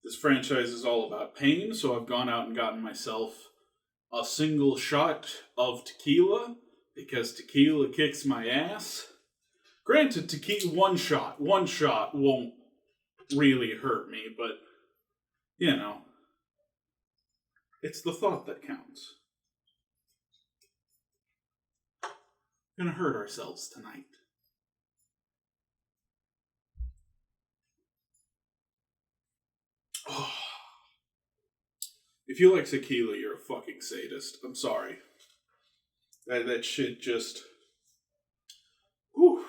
This franchise is all about pain, so I've gone out and gotten myself a single shot of tequila, because tequila kicks my ass. Granted, tequila, one shot won't really hurt me, but, you know, it's the thought that counts. We're gonna hurt ourselves tonight. Oh. If you like tequila, you're a fucking sadist. I'm sorry. That shit just... Whew.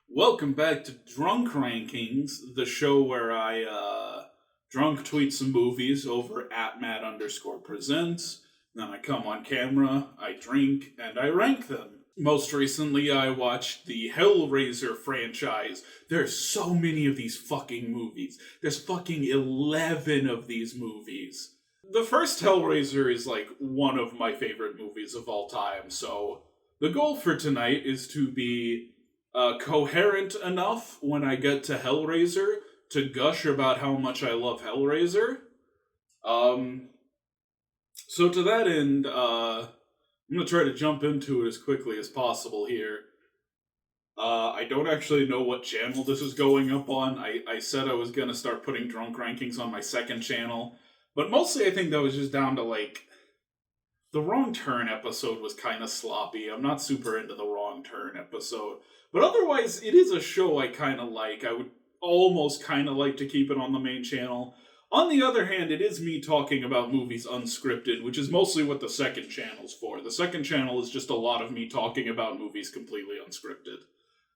Welcome back to Drunk Rankings, the show where I drunk tweet some movies over at Matt_presents. Then I come on camera, I drink, and I rank them. Most recently, I watched the Hellraiser franchise. There's so many of these fucking movies. There's fucking 11 of these movies. The first Hellraiser is like one of my favorite movies of all time, so the goal for tonight is to be coherent enough when I get to Hellraiser to gush about how much I love Hellraiser. So to that end, I'm going to try to jump into it as quickly as possible here. I don't actually know what channel this is going up on. I said I was going to start putting drunk rankings on my second channel, but mostly I think that was just down to, like, the Wrong Turn episode was kind of sloppy. I'm not super into the Wrong Turn episode. But otherwise, it is a show I kind of like. I would almost kind of like to keep it on the main channel. On the other hand, it is me talking about movies unscripted, which is mostly what the second channel's for. The second channel is just a lot of me talking about movies completely unscripted.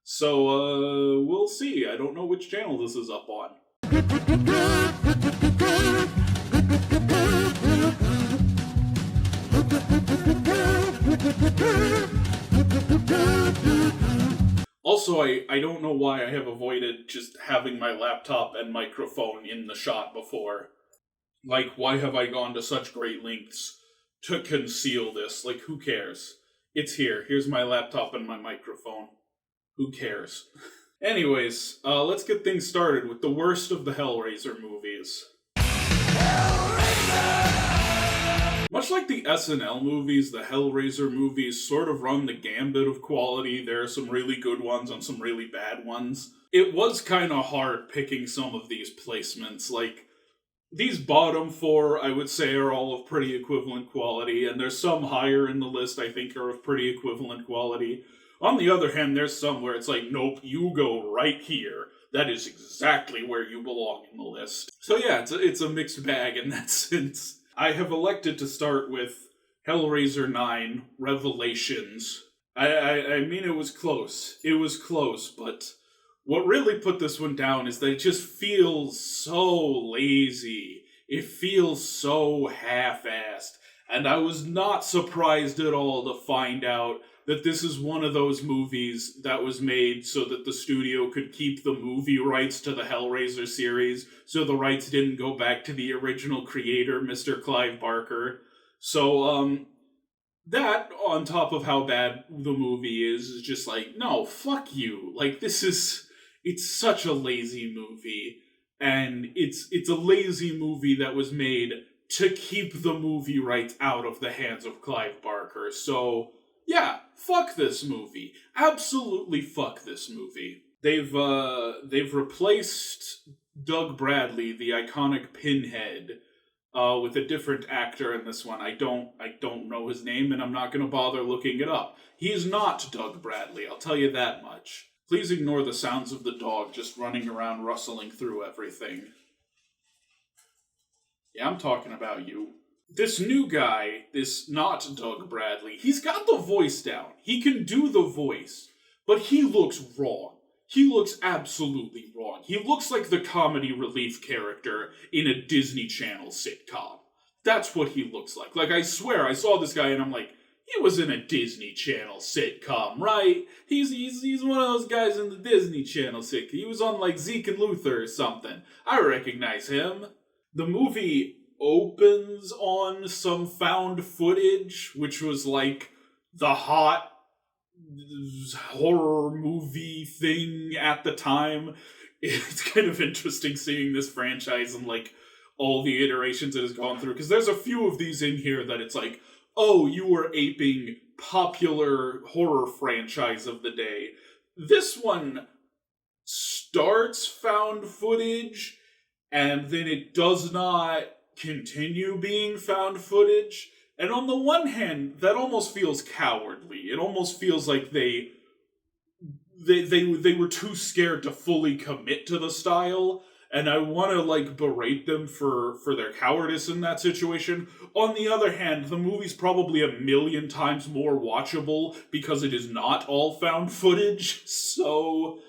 So, we'll see. I don't know which channel this is up on. Also, I don't know why I have avoided just having my laptop and microphone in the shot before. Like, why have I gone to such great lengths to conceal this? Like, who cares? It's here. Here's my laptop and my microphone. Who cares? Anyways, let's get things started with the worst of the Hellraiser movies. Much like the SNL movies, the Hellraiser movies sort of run the gambit of quality. There are some really good ones and some really bad ones. It was kind of hard picking some of these placements. Like, these bottom four, I would say, are all of pretty equivalent quality, and there's some higher in the list I think are of pretty equivalent quality. On the other hand, there's some where it's like, nope, you go right here. That is exactly where you belong in the list. So yeah, it's a mixed bag in that sense. I have elected to start with Hellraiser 9, Revelations. I mean, it was close. It was close, but what really put this one down is that it just feels so lazy. It feels so half-assed. And I was not surprised at all to find out that this is one of those movies that was made so that the studio could keep the movie rights to the Hellraiser series, so the rights didn't go back to the original creator, Mr. Clive Barker. So, that, on top of how bad the movie is just like, no, fuck you. Like, it's such a lazy movie, and it's a lazy movie that was made to keep the movie rights out of the hands of Clive Barker. So, yeah, fuck this movie. Absolutely fuck this movie. They've replaced Doug Bradley, the iconic Pinhead, with a different actor in this one. I don't know his name, and I'm not going to bother looking it up. He is not Doug Bradley, I'll tell you that much. Please ignore the sounds of the dog just running around rustling through everything. Yeah, I'm talking about you. This new guy, this not Doug Bradley, he's got the voice down. He can do the voice, but he looks wrong. He looks absolutely wrong. He looks like the comedy relief character in a Disney Channel sitcom. That's what he looks like. Like, I swear, I saw this guy and I'm like, he was in a Disney Channel sitcom, right? He's one of those guys in the Disney Channel sitcom. He was on, like, Zeke and Luther or something. I recognize him. The movie opens on some found footage, which was like the hot horror movie thing at the time. it's kind of interesting seeing this franchise and like all the iterations it has gone through, because there's a few of these in here that it's like, oh, you were aping popular horror franchise of the day. This one starts found footage, and then it does not continue being found footage. And on the one hand, that almost feels cowardly. It almost feels like they were too scared to fully commit to the style, and I want to like berate them for their cowardice in that situation. On the other hand, the movie's probably a million times more watchable because it is not all found footage. So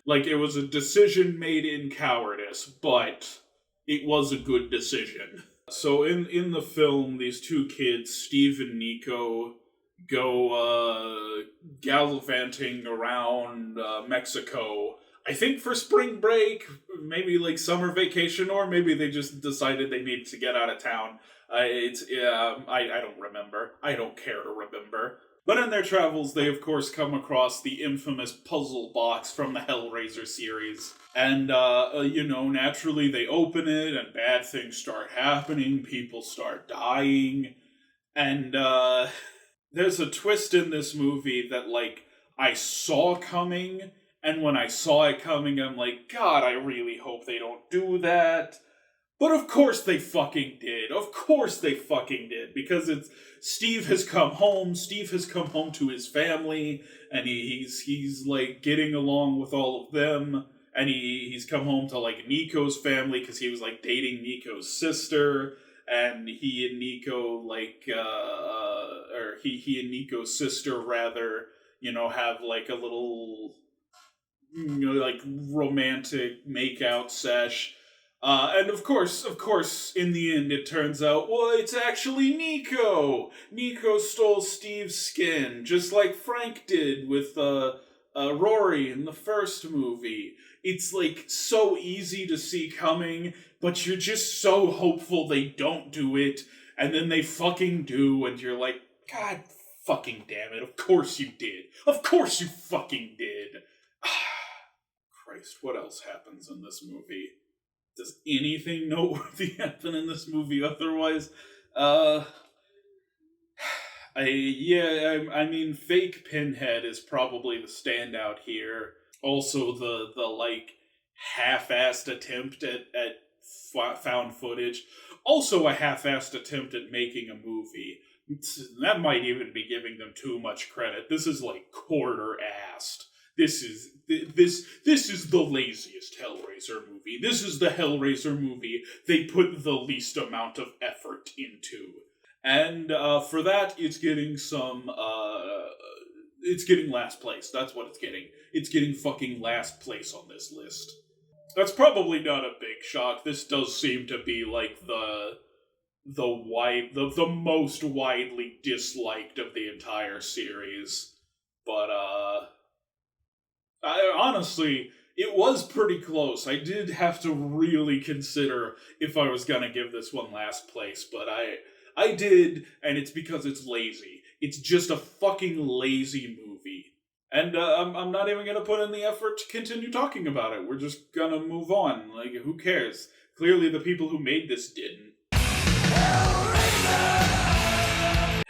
like, it was a decision made in cowardice, but it was a good decision. So in the film, these two kids, Steve and Nico, go gallivanting around Mexico. I think for spring break, maybe like summer vacation, or maybe they just decided they needed to get out of town. I don't remember. I don't care to remember. But in their travels, they of course come across the infamous puzzle box from the Hellraiser series. And, naturally they open it and bad things start happening, people start dying. And, there's a twist in this movie that, like, I saw coming, and when I saw it coming, I'm like, God, I really hope they don't do that. But of course they fucking did. Of course they fucking did. Because Steve has come home to his family, and he's like, getting along with all of them, and he's come home to, like, Nico's family, because he was, like, dating Nico's sister, and he and Nico, like, or he and Nico's sister, rather, have, like, a little, like, romantic makeout sesh. And of course, in the end, it turns out, well, it's actually Nico! Nico stole Steve's skin, just like Frank did with, Rory in the first movie. It's, like, so easy to see coming, but you're just so hopeful they don't do it, and then they fucking do, and you're like, God fucking damn it, of course you did. Of course you fucking did. Christ, what else happens in this movie? Does anything noteworthy happen in this movie otherwise? I mean, fake Pinhead is probably the standout here. Also, the like, half-assed attempt at found footage. Also a half-assed attempt at making a movie. That might even be giving them too much credit. This is, like, quarter-assed. This is the laziest Hellraiser movie. This is the Hellraiser movie they put the least amount of effort into. And for that, it's getting it's getting last place. That's what it's getting. It's getting fucking last place on this list. That's probably not a big shock. This does seem to be, like, the most widely disliked of the entire series. But, honestly, it was pretty close. I did have to really consider if I was gonna give this one last place, but I did, and it's because it's lazy. It's just a fucking lazy movie. And I'm not even gonna put in the effort to continue talking about it. We're just gonna move on. Like, who cares? Clearly the people who made this didn't.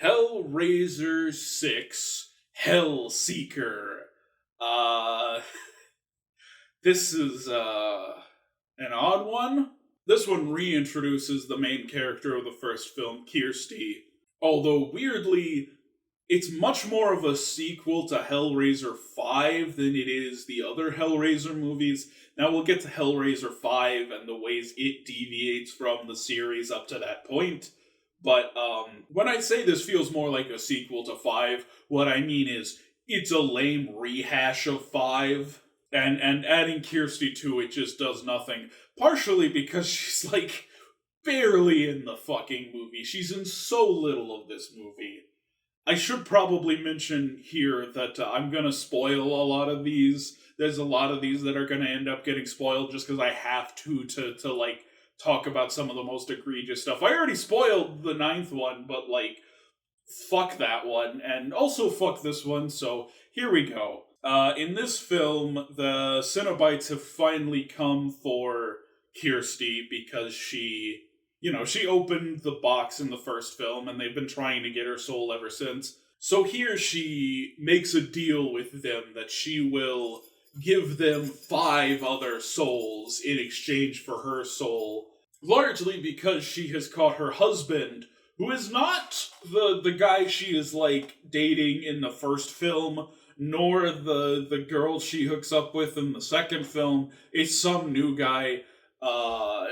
Hellraiser 6, Hellseeker. This is, an odd one. This one reintroduces the main character of the first film, Kirsty. Although, weirdly, it's much more of a sequel to Hellraiser 5 than it is the other Hellraiser movies. Now, we'll get to Hellraiser 5 and the ways it deviates from the series up to that point. But, when I say this feels more like a sequel to 5, what I mean is, it's a lame rehash of 5, and adding Kirsty to it just does nothing. Partially because she's, like, barely in the fucking movie. She's in so little of this movie. I should probably mention here that I'm gonna spoil a lot of these. There's a lot of these that are gonna end up getting spoiled just because I have to like, talk about some of the most egregious stuff. I already spoiled the 9th one, but, like, fuck that one, and also fuck this one, so here we go. In this film, the Cenobites have finally come for Kirsty because she opened the box in the first film and they've been trying to get her soul ever since. So here she makes a deal with them that she will give them 5 other souls in exchange for her soul, largely because she has caught her husband, who is not the guy she is like dating in the first film, nor the girl she hooks up with in the second film. It's some new guy. Uh,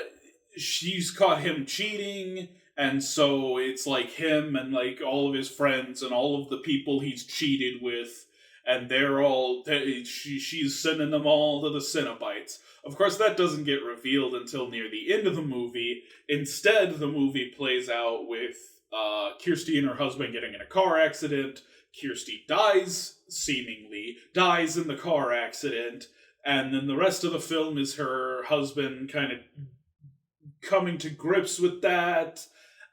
she's caught him cheating, and so it's like him and like all of his friends and all of the people he's cheated with, and she's sending them all to the Cenobites. Of course, that doesn't get revealed until near the end of the movie. Instead, the movie plays out with Kirsty and her husband getting in a car accident. Kirsty seemingly dies in the car accident, and then the rest of the film is her husband kind of coming to grips with that.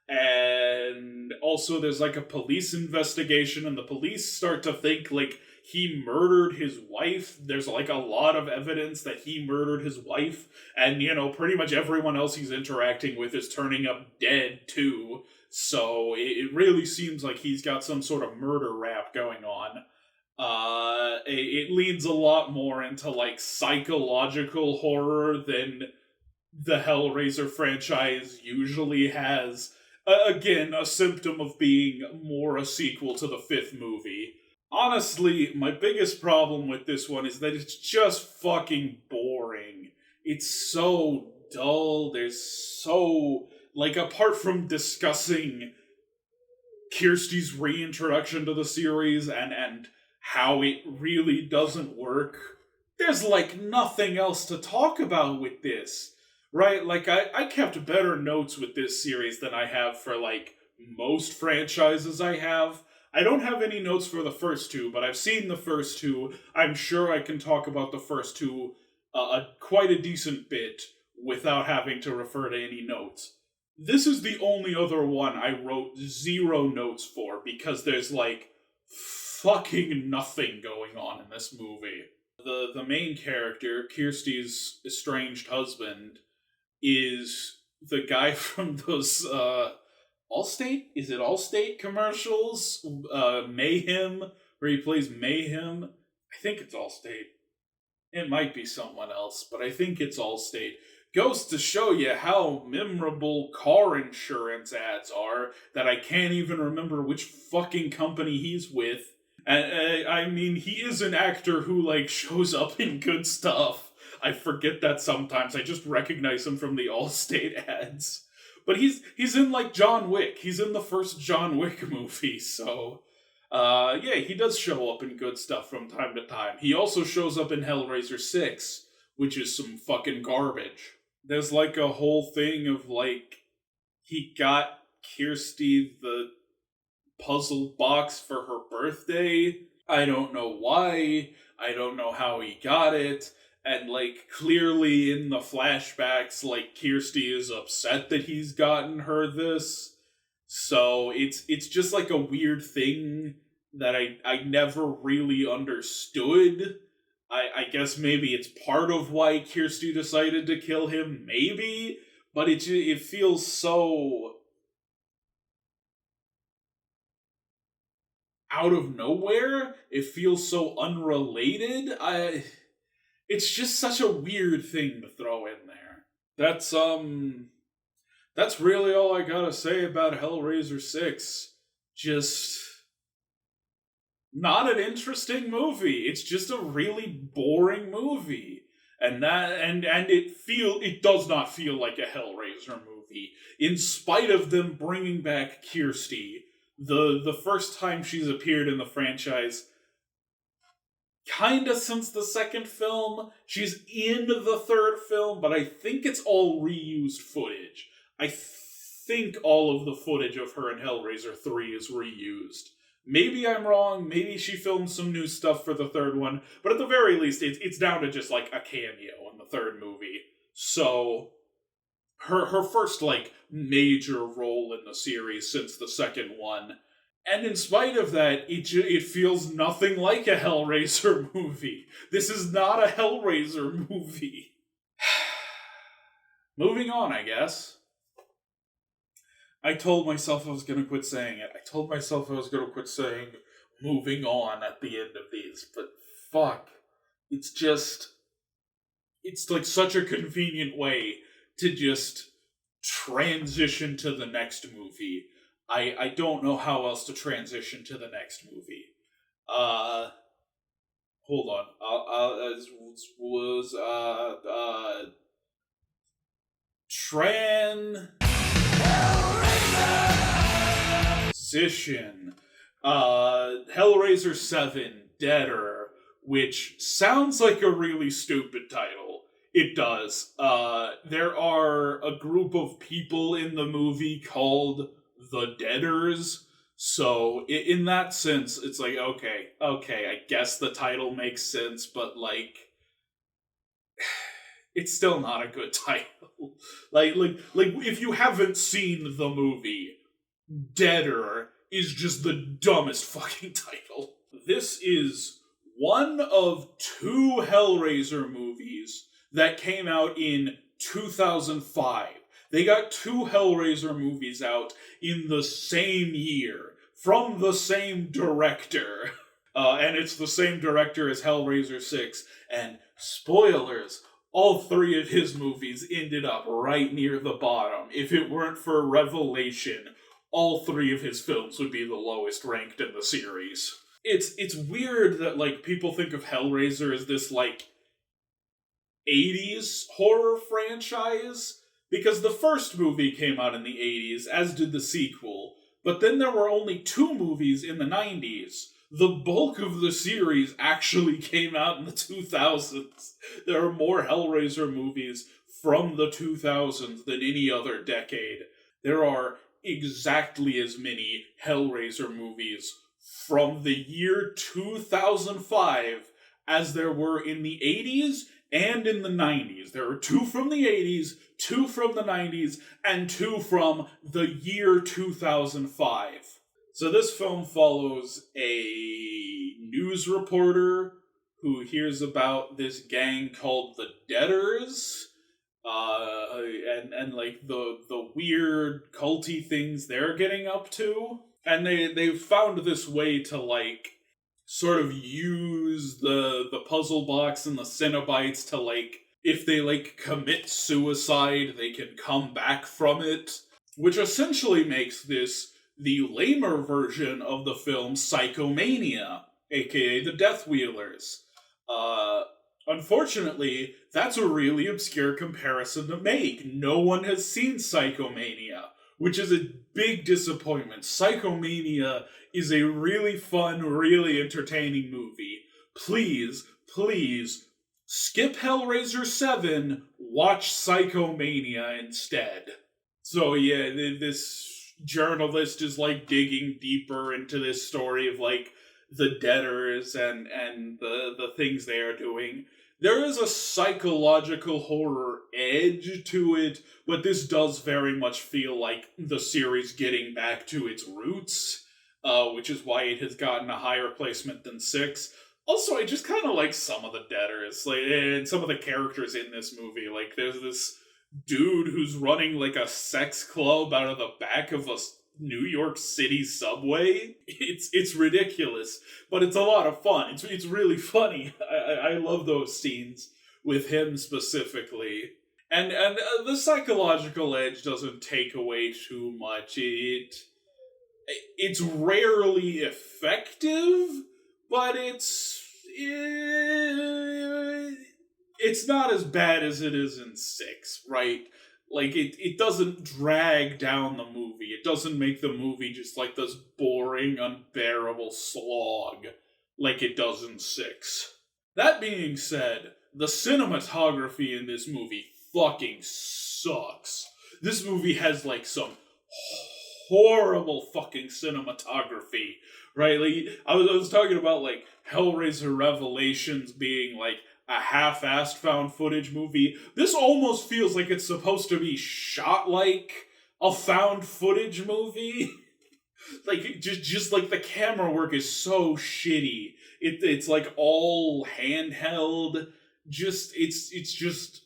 And also there's like a police investigation, and the police start to think like he murdered his wife. There's like a lot of evidence that he murdered his wife, and pretty much everyone else he's interacting with is turning up dead too. So it really seems like he's got some sort of murder rap going on. It leads a lot more into like psychological horror than the Hellraiser franchise usually has. Again, a symptom of being more a sequel to the fifth movie. Honestly, my biggest problem with this one is that it's just fucking boring. It's so dull. Apart from discussing Kirsty's reintroduction to the series and how it really doesn't work, there's like nothing else to talk about with this. Right? Like, I kept better notes with this series than I have for, like, most franchises I have. I don't have any notes for the first two, but I've seen the first two. I'm sure I can talk about the first two quite a decent bit without having to refer to any notes. This is the only other one I wrote 0 notes for, because there's, like, fucking nothing going on in this movie. The main character, Kirsty's estranged husband, is the guy from those Allstate? Is it Allstate commercials? Mayhem, where he plays Mayhem. I think it's Allstate. It might be someone else, but I think it's Allstate. Goes to show you how memorable car insurance ads are that I can't even remember which fucking company he's with. And I mean, he is an actor who like shows up in good stuff. I forget that sometimes. I just recognize him from the Allstate ads. But he's in like John Wick. He's in the first John Wick movie, so yeah, he does show up in good stuff from time to time. He also shows up in Hellraiser 6, which is some fucking garbage. There's like a whole thing of like he got Kirsty the puzzle box for her birthday. I don't know why. I don't know how he got it. And, like, clearly in the flashbacks, like, Kirsty is upset that he's gotten her this. So it's just, like, a weird thing that I never really understood. I guess maybe it's part of why Kirsty decided to kill him, maybe? But it feels so out of nowhere. It feels so unrelated. It's just such a weird thing to throw in there. That's really all I gotta say about Hellraiser 6. Just not an interesting movie. It's just a really boring movie. And it does not feel like a Hellraiser movie. In spite of them bringing back Kirsty, the first time she's appeared in the franchise, kinda since the second film. She's in the third film, but I think it's all reused footage. I think all of the footage of her in Hellraiser 3 is reused. Maybe I'm wrong, maybe she filmed some new stuff for the third one, but at the very least, it's down to just, like, a cameo in the third movie. So, her first, like, major role in the series since the second one, And in spite of that, it feels nothing like a Hellraiser movie. This is not a Hellraiser movie. Moving on, I guess. I told myself I was going to quit saying it. I told myself I was going to quit saying moving on at the end of these, but fuck. It's just. It's like such a convenient way to just transition to the next movie. I don't know how else to transition to the next movie. Hold on. Transition. Hellraiser 7, Deader, which sounds like a really stupid title. It does. There are a group of people in the movie called the Deaders. So, in that sense, it's like, okay, I guess the title makes sense, but, like, it's still not a good title. like, if you haven't seen the movie, Deader is just the dumbest fucking title. This is one of 2 Hellraiser movies that came out in 2005. They got 2 Hellraiser movies out in the same year from the same director. And it's the same director as Hellraiser 6. And spoilers, all 3 of his movies ended up right near the bottom. If it weren't for Revelation, all 3 of his films would be the lowest ranked in the series. It's weird that, like, people think of Hellraiser as this, like, 80s horror franchise, because the first movie came out in the 80s, as did the sequel, but then there were only 2 movies in the 90s. The bulk of the series actually came out in the 2000s. There are more Hellraiser movies from the 2000s than any other decade. There are exactly as many Hellraiser movies from the year 2005 as there were in the 80s and in the 90s. There are 2 from the 80s, 2 from the 90s, and 2 from the year 2005. So this film follows a news reporter who hears about this gang called the Deaders, and like the weird culty things they're getting up to. And they've found this way to, like, sort of use the puzzle box and the Cenobites to, like, if they, like, commit suicide, they can come back from it. Which essentially makes this the lamer version of the film Psychomania, aka the Death Wheelers. Unfortunately, that's a really obscure comparison to make. No one has seen Psychomania, which is a big disappointment. Psychomania is a really fun, really entertaining movie. Please, skip Hellraiser 7, watch Psychomania instead. So yeah, this journalist is, like, digging deeper into this story of, like, the Deaders and the things they are doing. There is a psychological horror edge to it, but this does very much feel like the series getting back to its roots, which is why it has gotten a higher placement than 6. Also, I just kind of like some of the Deaders, like, and some of the characters in this movie. Like, there's this dude who's running, like, a sex club out of the back of a New York City subway. It's ridiculous, but it's a lot of fun. It's really funny. I love those scenes with him specifically. And the psychological edge doesn't take away too much. It's rarely effective, but it's not as bad as it is in 6, right? Like, it doesn't drag down the movie. It doesn't make the movie just like this boring, unbearable slog like it does in 6. That being said, the cinematography in this movie fucking sucks. This movie has, like, some horrible fucking cinematography, right? Like, I was talking about, like, Hellraiser Revelations being, like, a half-assed found footage movie. This almost feels like it's supposed to be shot like a found footage movie. Like, just like the camera work is so shitty. It's like all handheld. It's just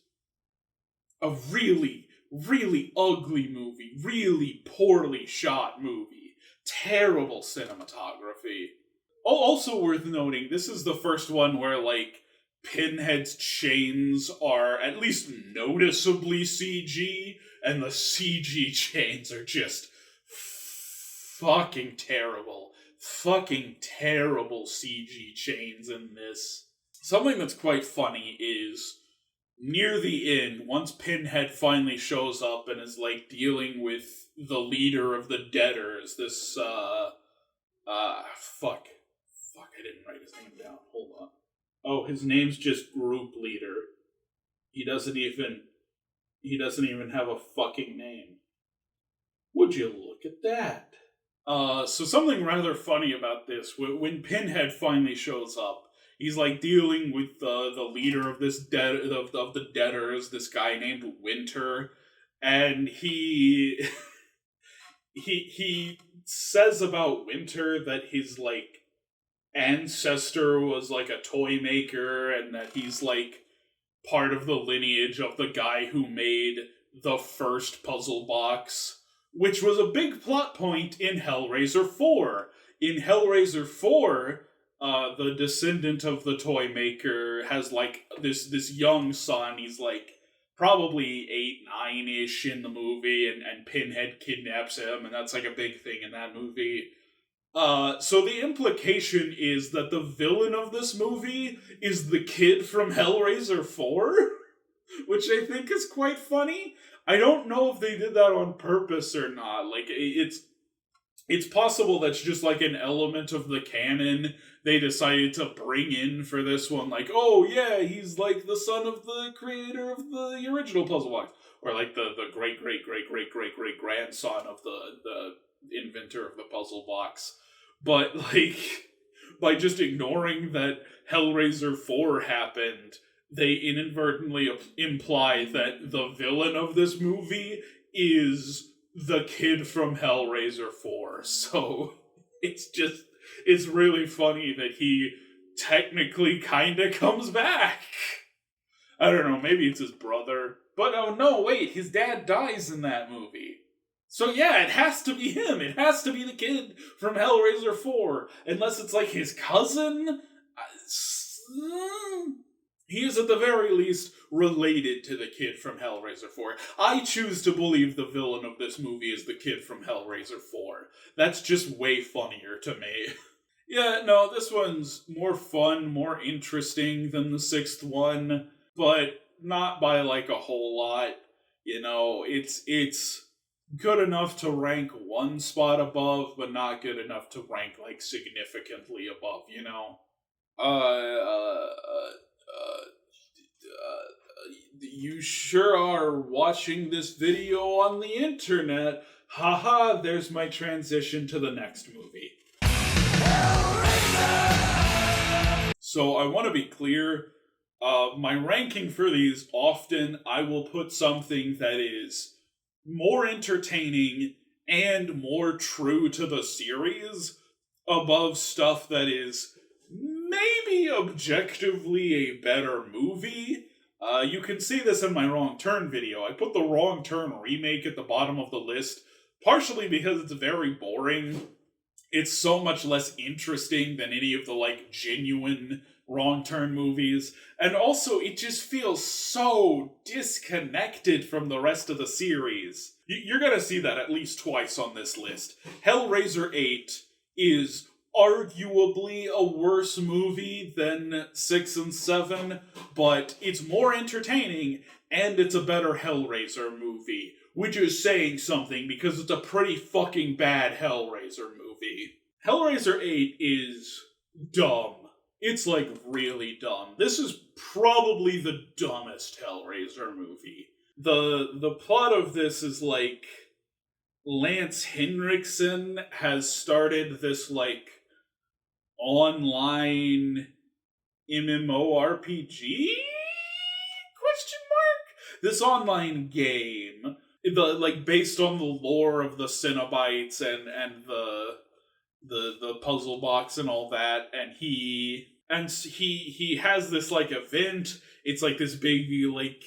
a really, really ugly movie. Really poorly shot movie. Terrible cinematography. Oh, also worth noting, this is the first one where, like, Pinhead's chains are at least noticeably CG, and the CG chains are just fucking terrible. Fucking terrible CG chains in this. Something that's quite funny is near the end, once Pinhead finally shows up and is like dealing with the leader of the debtors, this fuck. Fuck, I didn't write his name down. Hold on. Oh, his name's just group leader. He doesn't even have a fucking name. Would you look at that? So something rather funny about this, when Pinhead finally shows up, he's like dealing with the leader of this of the debtors, this guy named Winter, and he he says about Winter that his like ancestor was like a toy maker, and that he's like part of the lineage of the guy who made the first puzzle box, which was a big plot point in Hellraiser 4. In Hellraiser 4, the descendant of the toy maker has like this young son. He's like probably 8, 9-ish in the movie, and Pinhead kidnaps him, and that's like a big thing in that movie. So the implication is that the villain of this movie is the kid from Hellraiser 4, which I think is quite funny. I don't know if they did that on purpose or not. Like, it's possible that's just like an element of the canon they decided to bring in for this one. Like, oh yeah, he's like the son of the creator of the original puzzle box. Or like the great grandson of the inventor of the puzzle box. But like, by just ignoring that Hellraiser 4 happened, they inadvertently imply that the villain of this movie is the kid from Hellraiser 4. So it's really funny that he technically kinda comes back. I don't know, maybe it's his brother. But oh no, wait, his dad dies in that movie. So yeah, it has to be him. It has to be the kid from Hellraiser 4. Unless it's like his cousin? He is at the very least related to the kid from Hellraiser 4. I choose to believe the villain of this movie is the kid from Hellraiser 4. That's just way funnier to me. Yeah, no, this one's more fun, more interesting than the sixth one, but not by like a whole lot. You know, it's good enough to rank one spot above, but not good enough to rank like significantly above, you know? You sure are watching this video on the internet. Haha, there's my transition to the next movie. So I want to be clear, my ranking for these, often I will put something that is more entertaining and more true to the series above stuff that is maybe objectively a better movie. You can see this in my Wrong Turn video. I put the Wrong Turn remake at the bottom of the list, partially because it's very boring. It's so much less interesting than any of the, like, genuine Wrong Turn movies. And also, it just feels so disconnected from the rest of the series. You're gonna see that at least twice on this list. Hellraiser 8 is arguably a worse movie than 6 and 7, but it's more entertaining, and it's a better Hellraiser movie, which is saying something because it's a pretty fucking bad Hellraiser movie. Hellraiser 8 is dumb. It's like really dumb. This is probably the dumbest Hellraiser movie. The plot of this is like Lance Henriksen has started this like online MMORPG? Question mark? This online game like based on the lore of the Cenobites and the puzzle box and all that, and he has this like event. It's like this big like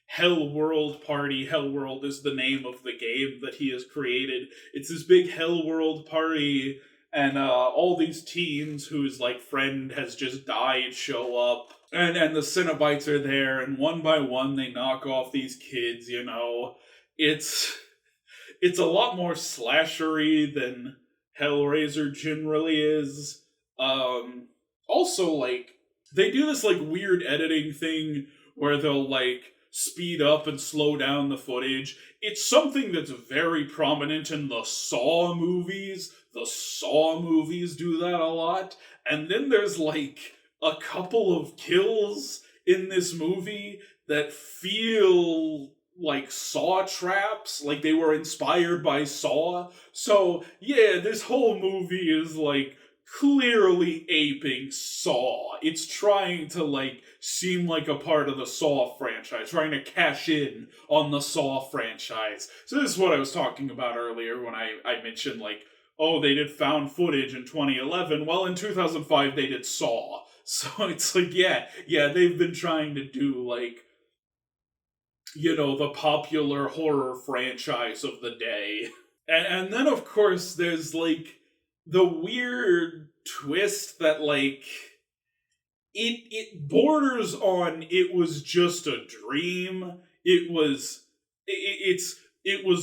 Hell World party. Hell World is the name of the game that he has created. It's this big Hell World party, and all these teens whose like friend has just died show up, and the Cenobites are there, and one by one they knock off these kids. It's it's a lot more slashery than Hellraiser generally is. Also, like, they do this, like, weird editing thing where they'll, like, speed up and slow down the footage. It's something that's very prominent in the Saw movies. The Saw movies do that a lot. And then there's, like, a couple of kills in this movie that feel like Saw traps, like they were inspired by Saw. So, yeah, this whole movie is, like, clearly aping Saw. It's trying to, like, seem like a part of the Saw franchise, trying to cash in on the Saw franchise. So this is what I was talking about earlier when I mentioned, like, oh, they did found footage in 2011. Well, in 2005, they did Saw. So it's like, yeah, they've been trying to do, like, the popular horror franchise of the day. And then, of course, there's, like, the weird twist that, like, it borders on it was just a dream. It was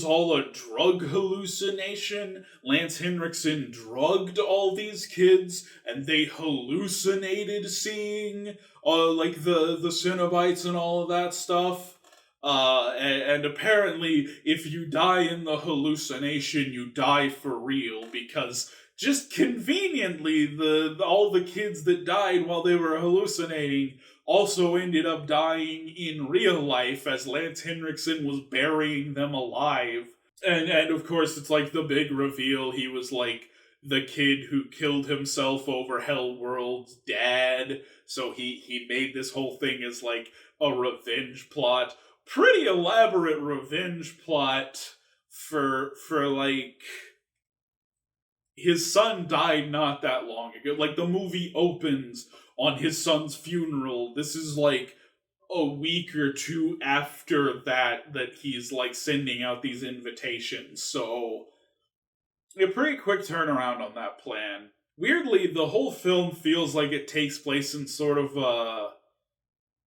all a drug hallucination. Lance Henriksen drugged all these kids, and they hallucinated seeing, like, the Cenobites and all of that stuff. And apparently, if you die in the hallucination, you die for real, because just conveniently, all the kids that died while they were hallucinating also ended up dying in real life as Lance Henriksen was burying them alive. And of course, it's like the big reveal. He was like the kid who killed himself over Hellworld's dad. So he made this whole thing as like a revenge plot. Pretty elaborate revenge plot for like, his son died not that long ago. Like, the movie opens on his son's funeral. This is like a week or two after that he's like sending out these invitations. So a pretty quick turnaround on that plan. Weirdly, the whole film feels like it takes place in sort of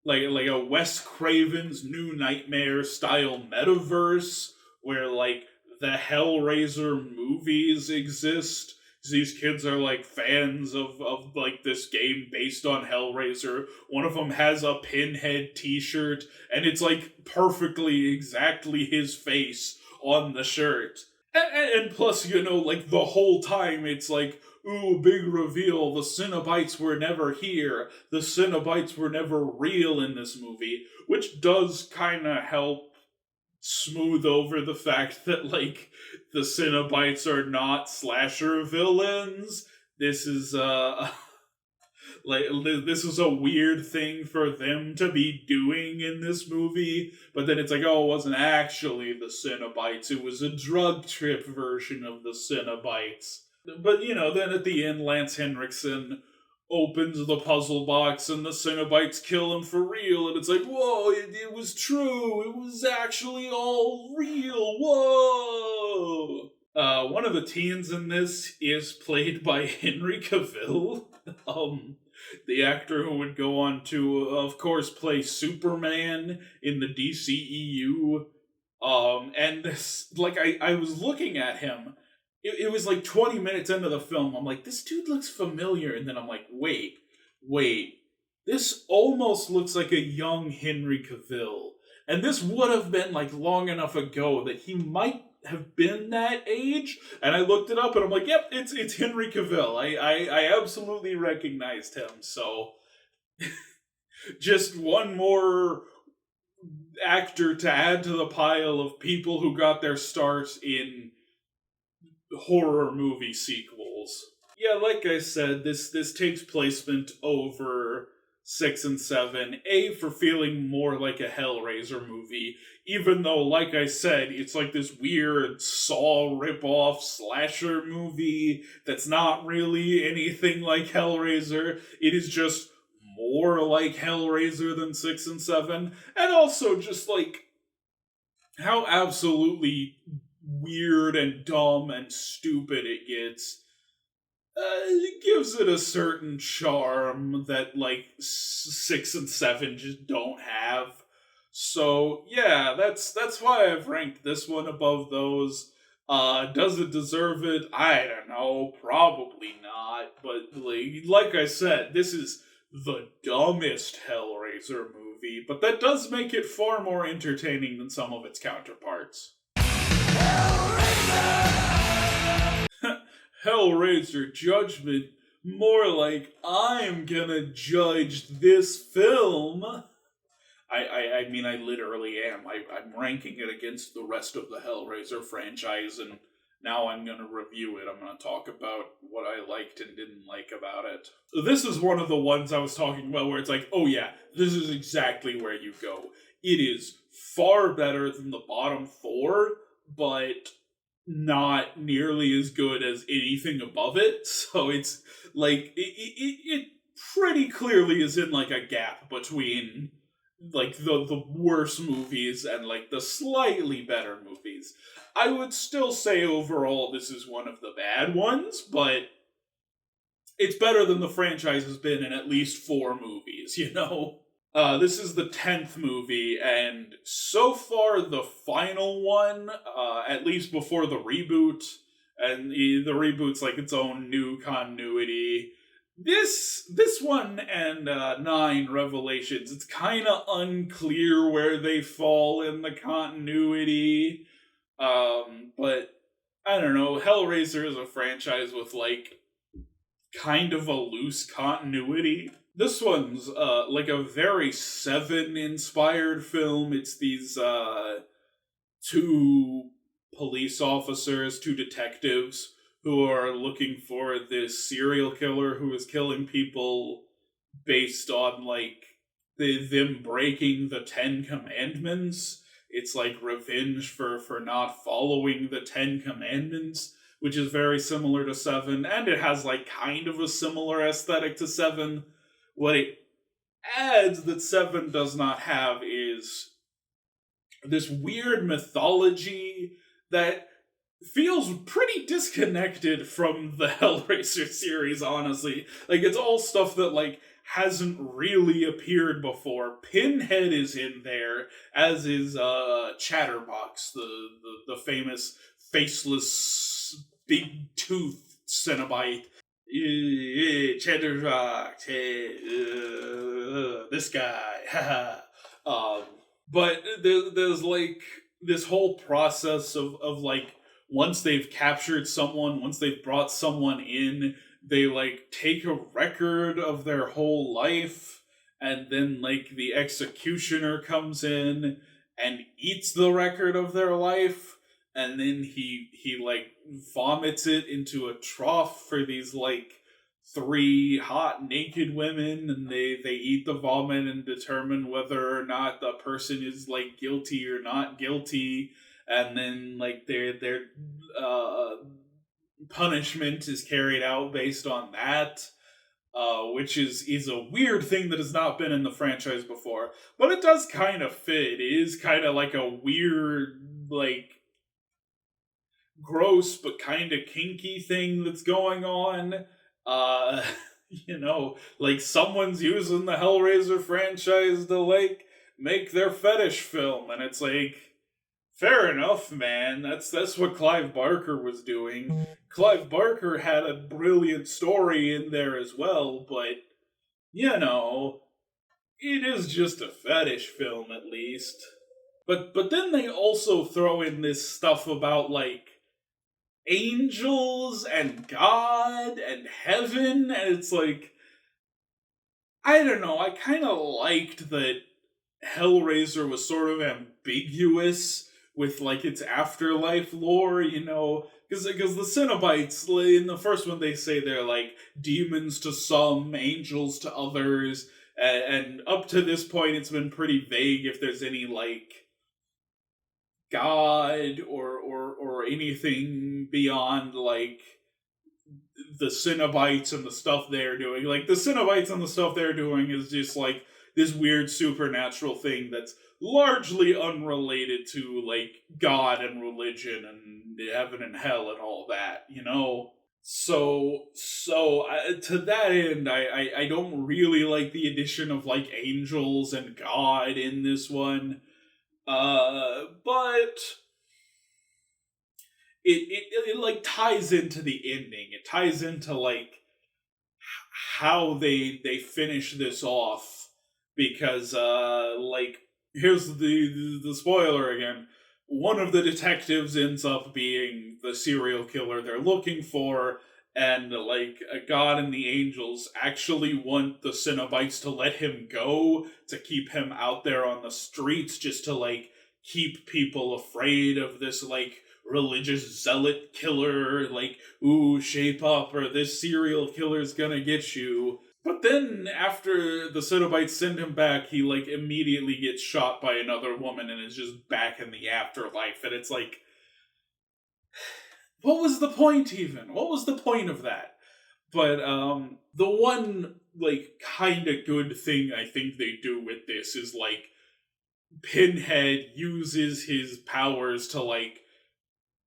like a Wes Craven's New Nightmare style metaverse where like the Hellraiser movies exist. These kids are like fans of like this game based on Hellraiser. One of them has a Pinhead t-shirt, and it's like perfectly exactly his face on the shirt. And plus, like the whole time it's like, ooh, big reveal, the Cenobites were never here. The Cenobites were never real in this movie, which does kind of help smooth over the fact that, like, the Cenobites are not slasher villains. This is, like, this is a weird thing for them to be doing in this movie, but then it's like, oh, it wasn't actually the Cenobites, it was a drug trip version of the Cenobites. But, then at the end, Lance Henriksen opens the puzzle box and the Cenobites kill him for real, and it's like, whoa, it was true, it was actually all real, whoa! One of the teens in this is played by Henry Cavill, the actor who would go on to, of course, play Superman in the DCEU, and this, like, I was looking at him. It was like 20 minutes into the film. I'm like, this dude looks familiar. And then I'm like, wait. This almost looks like a young Henry Cavill. And this would have been like long enough ago that he might have been that age. And I looked it up and I'm like, yep, it's Henry Cavill. I absolutely recognized him. So just one more actor to add to the pile of people who got their start in horror movie sequels. Yeah, like I said, this takes placement over 6 and 7. A, for feeling more like a Hellraiser movie, even though, like I said, it's like this weird Saw ripoff slasher movie that's not really anything like Hellraiser. It is just more like Hellraiser than 6 and 7. And also just like how absolutely weird and dumb and stupid it gets. It gives it a certain charm that like 6 and 7 just don't have. So yeah, that's why I've ranked this one above those. Does it deserve it? I don't know, probably not. But like I said, this is the dumbest Hellraiser movie, but that does make it far more entertaining than some of its counterparts. Hellraiser Judgment, more like I'm gonna judge this film. I mean, I literally am. I'm ranking it against the rest of the Hellraiser franchise, and now I'm gonna review it. I'm gonna talk about what I liked and didn't like about it. This is one of the ones I was talking about where it's like, oh yeah, this is exactly where you go. It is far better than the bottom four, but not nearly as good as anything above it. So it's like it pretty clearly is in like a gap between like the worst movies and like the slightly better movies. I would still say overall this is one of the bad ones, but it's better than the franchise has been in at least 4 movies, you know? This is the 10th movie, and so far the final one, at least before the reboot, and the reboot's like its own new continuity. This one and 9 Revelations, it's kind of unclear where they fall in the continuity. But I don't know. Hellraiser is a franchise with like kind of a loose continuity. This one's like a very Seven inspired film. It's these 2 police officers, 2 detectives who are looking for this serial killer who is killing people based on like them breaking the 10 commandments. It's like revenge for not following the 10 commandments, which is very similar to 7, and it has like kind of a similar aesthetic to 7. What it adds that 7 does not have is this weird mythology that feels pretty disconnected from the Hellraiser series, honestly. Like, it's all stuff that, like, hasn't really appeared before. Pinhead is in there, as is Chatterbox, the famous faceless big tooth Cenobite. Chatterbox, this guy, but there's like this whole process of like once they've captured someone, once they've brought someone in, they like take a record of their whole life, and then like the executioner comes in and eats the record of their life, and then he like vomits it into a trough for these like 3 hot naked women, and they eat the vomit and determine whether or not the person is like guilty or not guilty, and then like their punishment is carried out based on that. Which is a weird thing that has not been in the franchise before, but it does kind of fit. It is kind of like a weird, like, gross but kind of kinky thing that's going on. Like someone's using the Hellraiser franchise to like make their fetish film, and it's like, fair enough, man. That's what Clive Barker was doing. Clive Barker had a brilliant story in there as well, but it is just a fetish film at least. But then they also throw in this stuff about like angels and God and heaven, and it's like, I don't know, I kind of liked that Hellraiser was sort of ambiguous with like its afterlife lore, because the Cenobites, in the first one they say they're like demons to some, angels to others, And up to this point, it's been pretty vague if there's any, like, God or anything beyond, like, the Cenobites and the stuff they're doing. Like, the Cenobites and the stuff they're doing is just, like, this weird supernatural thing that's largely unrelated to, like, God and religion and heaven and hell and all that, you know? So to that end, I don't really like the addition of, like, angels and God in this one. But it like ties into the ending. It ties into, like, how they finish this off, because like, here's the spoiler again. One of the detectives ends up being the serial killer they're looking for, and, like, God and the angels actually want the Cenobites to let him go, to keep him out there on the streets, just to, like, keep people afraid of this, like, religious zealot killer, like, ooh, shape up, or this serial killer's gonna get you. But then, after the Cenobites send him back, he, like, immediately gets shot by another woman and is just back in the afterlife. And it's like, what was the point even? What was the point of that? But the one, like, kind of good thing I think they do with this is, like, Pinhead uses his powers to, like,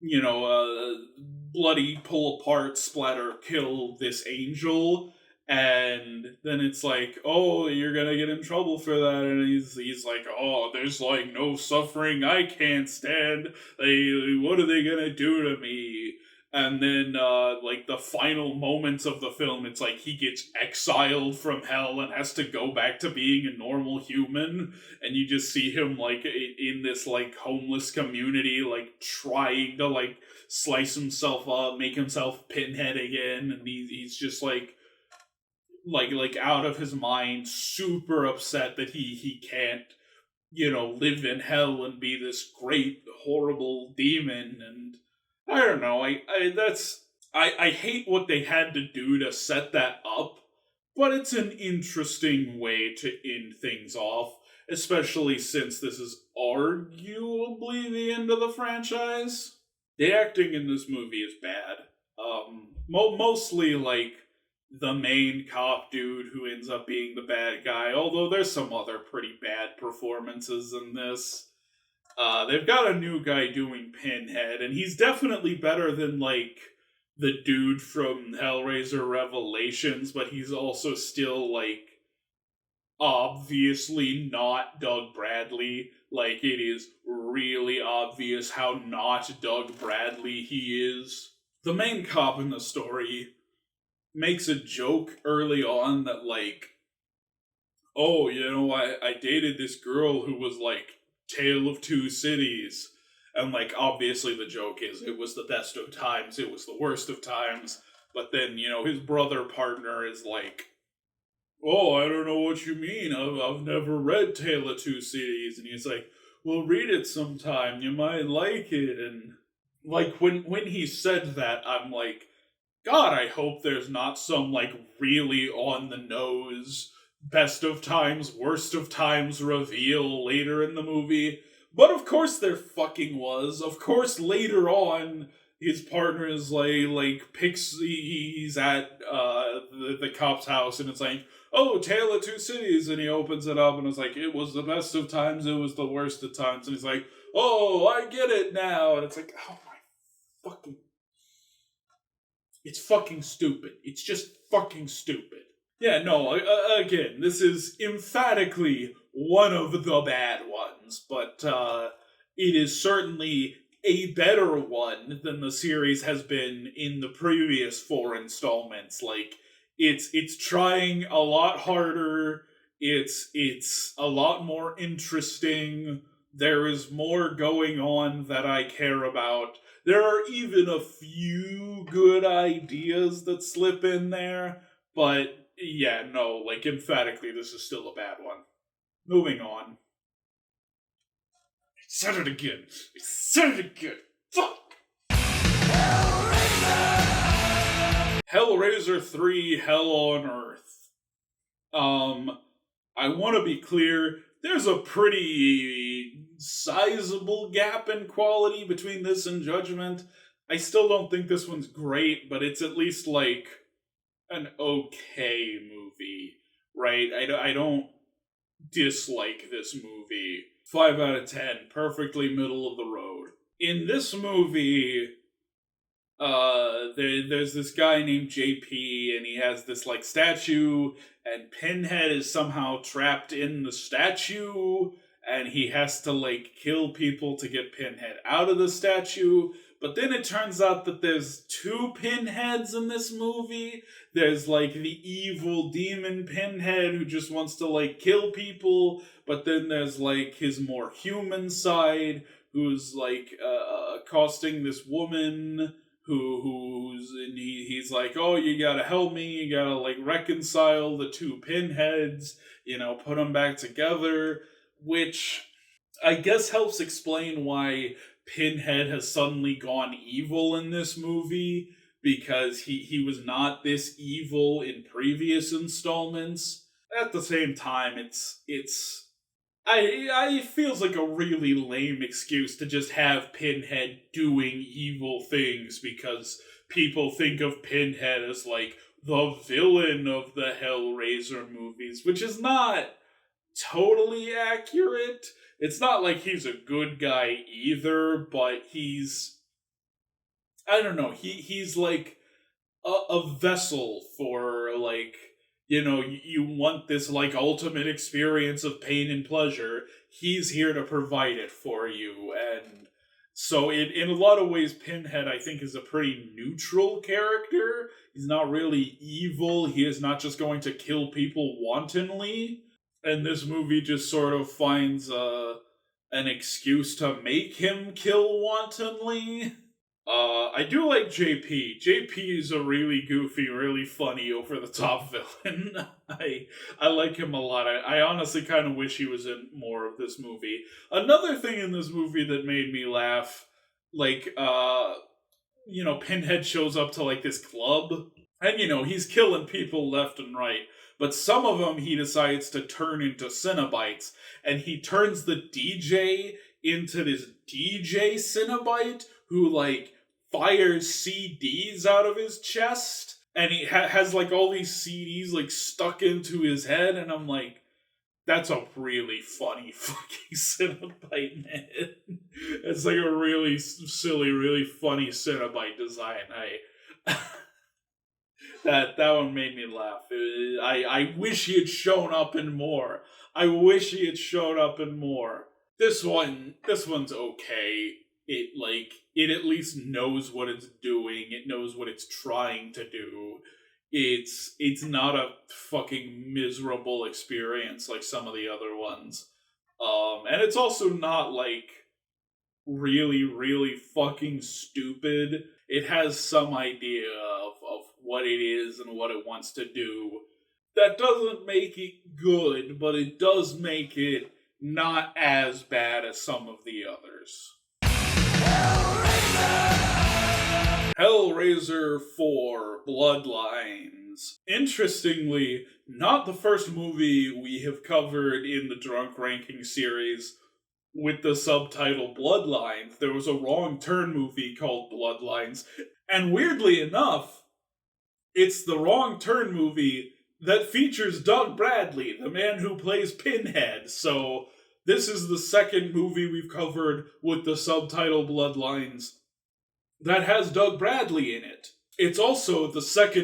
you know, bloody pull apart, splatter, kill this angel, and then it's like, oh, you're gonna get in trouble for that, and he's like, oh, there's, like, no suffering I can't stand. What are they gonna do to me? And then, like, the final moments of the film, it's like he gets exiled from hell and has to go back to being a normal human, and you just see him, like, in this, like, homeless community, like, trying to, like, slice himself up, make himself Pinhead again, and he's just, like, out of his mind, super upset that he can't, you know, live in hell and be this great, horrible demon. And I don't know, I hate what they had to do to set that up, but it's an interesting way to end things off, especially since this is arguably the end of the franchise. The acting in this movie is bad. Mostly, like, the main cop dude who ends up being the bad guy, although there's some other pretty bad performances in this. They've got a new guy doing Pinhead, and he's definitely better than, like, the dude from Hellraiser Revelations, but he's also still, like, obviously not Doug Bradley. Like, it is really obvious how not Doug Bradley he is. The main cop in the story makes a joke early on that, like, oh, you know, I dated this girl who was, like, Tale of Two Cities. And, like, obviously the joke is it was the best of times, it was the worst of times. But then, you know, his brother partner is like, oh, I don't know what you mean. I've never read Tale of Two Cities. And he's like, well, read it sometime. You might like it. And, like, when he said that, I'm like, God, I hope there's not some, like, really on the nose best of times, worst of times reveal later in the movie. But of course there fucking was. Of course later on his partner is he's at the cop's house, and it's like, oh, Tale of Two Cities, and he opens it up and it's like, it was the best of times, it was the worst of times, and he's like, oh, I get it now, and it's like, oh my fucking, it's fucking stupid. It's just fucking stupid. Yeah, no, again, this is emphatically one of the bad ones, but it is certainly a better one than the series has been in the previous 4 installments. Like, it's trying a lot harder, it's a lot more interesting, there is more going on that I care about. There are even a few good ideas that slip in there, but yeah, no, like, emphatically, this is still a bad one. Moving on. I said it again. I said it again. Fuck! Hellraiser 3 Hell on Earth. I want to be clear, there's a pretty sizable gap in quality between this and Judgment. I still don't think this one's great, but it's at least like an okay movie, right? I don't dislike this movie. 5 out of 10, perfectly middle of the road. In this movie, there's this guy named JP, and he has this like statue, and Pinhead is somehow trapped in the statue, and he has to like kill people to get Pinhead out of the statue. But then it turns out that there's two Pinheads in this movie. There's like the evil demon Pinhead who just wants to like kill people, but then there's like his more human side who's like accosting this woman he's like, oh, you gotta help me, you gotta like reconcile the two Pinheads, put them back together, which I guess helps explain why Pinhead has suddenly gone evil in this movie, because he was not this evil in previous installments. At the same time, it feels like a really lame excuse to just have Pinhead doing evil things, because people think of Pinhead as like the villain of the Hellraiser movies, which is not totally accurate. It's not like he's a good guy either, but I don't know, he's like a vessel for like, you want this like ultimate experience of pain and pleasure. He's here to provide it for you. And so in a lot of ways, Pinhead, I think, is a pretty neutral character. He's not really evil. He is not just going to kill people wantonly. And this movie just sort of finds an excuse to make him kill wantonly. I do like JP. JP is a really goofy, really funny, over-the-top villain. I like him a lot. I honestly kind of wish he was in more of this movie. Another thing in this movie that made me laugh, like, Pinhead shows up to, like, this club, and, he's killing people left and right, but some of them he decides to turn into Cenobites, and he turns the DJ into this DJ Cenobite who, like, fires CDs out of his chest, and he has, like, all these CDs, like, stuck into his head, and I'm like, that's a really funny fucking Cenobite, man. It's like a really silly, really funny Cenobite design. That one made me laugh. I wish he had shown up in more. I wish he had shown up in more. This one's okay. It at least knows what it's doing. It knows what it's trying to do. It's not a fucking miserable experience like some of the other ones. And it's also not like really, really fucking stupid. It has some idea of what it is and what it wants to do. That doesn't make it good, but it does make it not as bad as some of the others. Hellraiser 4 Bloodlines. Interestingly, not the first movie we have covered in the Drunk Ranking series with the subtitle Bloodlines. There was a Wrong Turn movie called Bloodlines, and weirdly enough, it's the Wrong Turn movie that features Doug Bradley, the man who plays Pinhead. So this is the second movie we've covered with the subtitle Bloodlines that has Doug Bradley in it. It's also the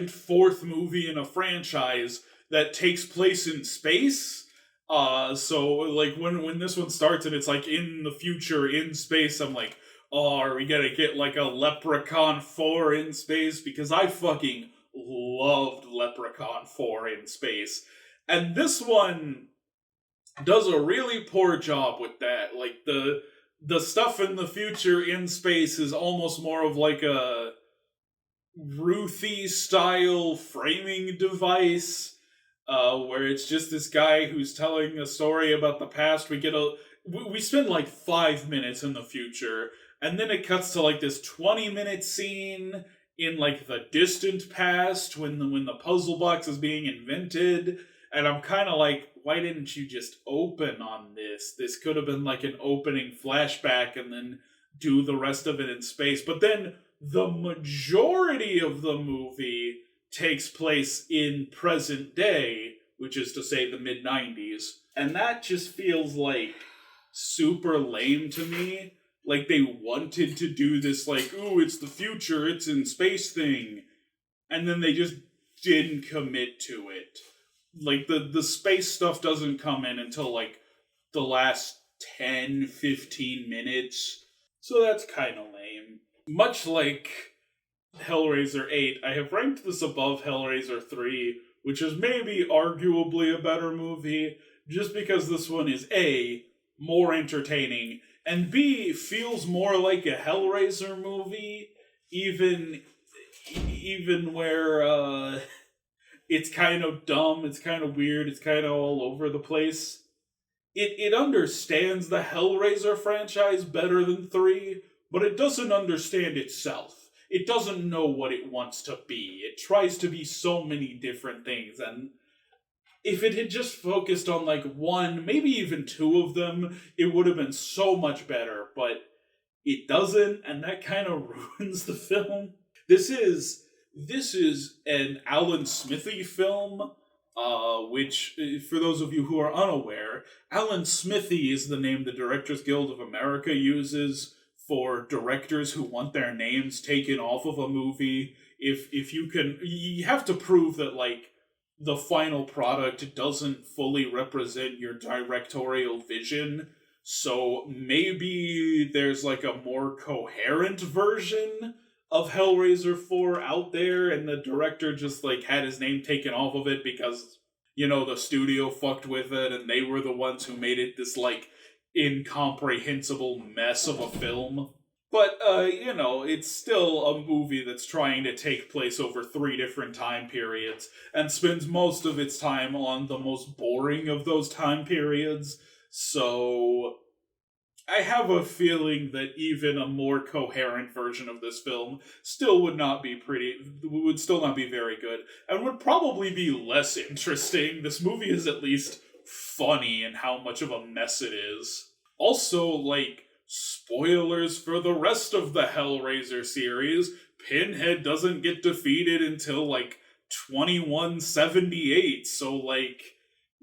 fourth movie in a franchise that takes place in space. So like when this one starts and it's like in the future in space, I'm like, oh, are we gonna get like a Leprechaun 4 in space? Because I fucking loved Leprechaun 4 in space. And this one does a really poor job with that. Like the stuff in the future in space is almost more of like a Ruthie style framing device, where it's just this guy who's telling a story about the past. We spend like 5 minutes in the future, and then it cuts to like this 20-minute scene in like the distant past when the puzzle box is being invented, and I'm kind of like, why didn't you just open on this? This could have been like an opening flashback and then do the rest of it in space. But then the majority of the movie takes place in present day, which is to say the mid 90s. And that just feels like super lame to me. Like they wanted to do this, like, ooh, it's the future, it's in space thing. And then they just didn't commit to it. Like the space stuff doesn't come in until like the last 10-15 minutes. So that's kind of lame. Much like Hellraiser 8, I have ranked this above Hellraiser 3, which is maybe arguably a better movie, just because this one is A, more entertaining, and B, feels more like a Hellraiser movie, even where it's kind of dumb, it's kind of weird, it's kind of all over the place. It understands the Hellraiser franchise better than 3, but it doesn't understand itself. It doesn't know what it wants to be. It tries to be so many different things, and if it had just focused on like one, maybe even two of them, it would have been so much better, but it doesn't, and that kind of ruins the film. This is an Alan Smithy film, which, for those of you who are unaware, Alan Smithy is the name the Directors Guild of America uses for directors who want their names taken off of a movie. If you can, you have to prove that, like, the final product doesn't fully represent your directorial vision. So maybe there's like a more coherent version of Hellraiser 4 out there, and the director just like had his name taken off of it because, the studio fucked with it and they were the ones who made it this like incomprehensible mess of a film. But, it's still a movie that's trying to take place over 3 different time periods and spends most of its time on the most boring of those time periods. So I have a feeling that even a more coherent version of this film still would still not be very good, and would probably be less interesting. This movie is at least funny in how much of a mess it is. Also, like, spoilers for the rest of the Hellraiser series, Pinhead doesn't get defeated until, like, 2178, so, like,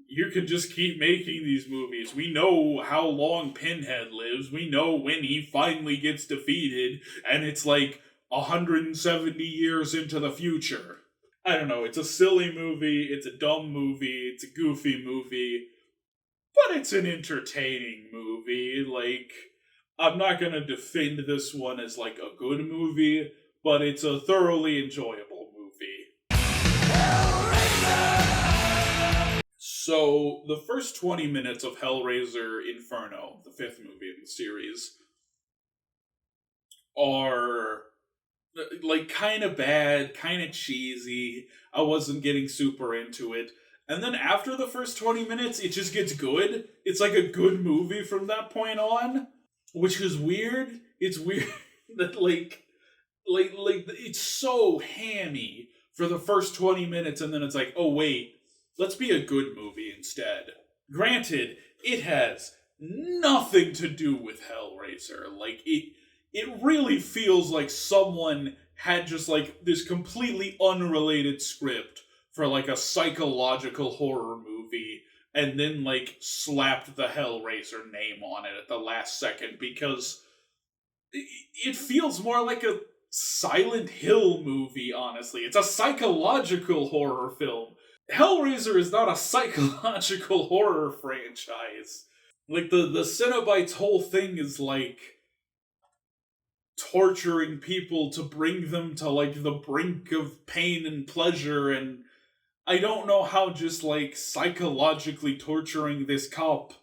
you can just keep making these movies. We know how long Pinhead lives, we know when he finally gets defeated, and it's, like, 170 years into the future. I don't know, it's a silly movie, it's a dumb movie, it's a goofy movie, but it's an entertaining movie. Like, I'm not gonna defend this one as like a good movie, but it's a thoroughly enjoyable movie. So, the first 20 minutes of Hellraiser Inferno, the 5th movie in the series, are like kind of bad, kind of cheesy. I wasn't getting super into it. And then after the first 20 minutes, it just gets good. It's like a good movie from that point on, which is weird. It's weird that like it's so hammy for the first 20 minutes, and then it's like, oh wait, let's be a good movie instead. Granted, it has nothing to do with Hellraiser. Like, it really feels like someone had just like this completely unrelated script for like a psychological horror movie, and then like slapped the Hellraiser name on it at the last second, because it feels more like a Silent Hill movie, honestly. It's a psychological horror film. Hellraiser is not a psychological horror franchise. Like, the Cenobites' whole thing is like torturing people to bring them to like the brink of pain and pleasure, and I don't know how just like psychologically torturing this cop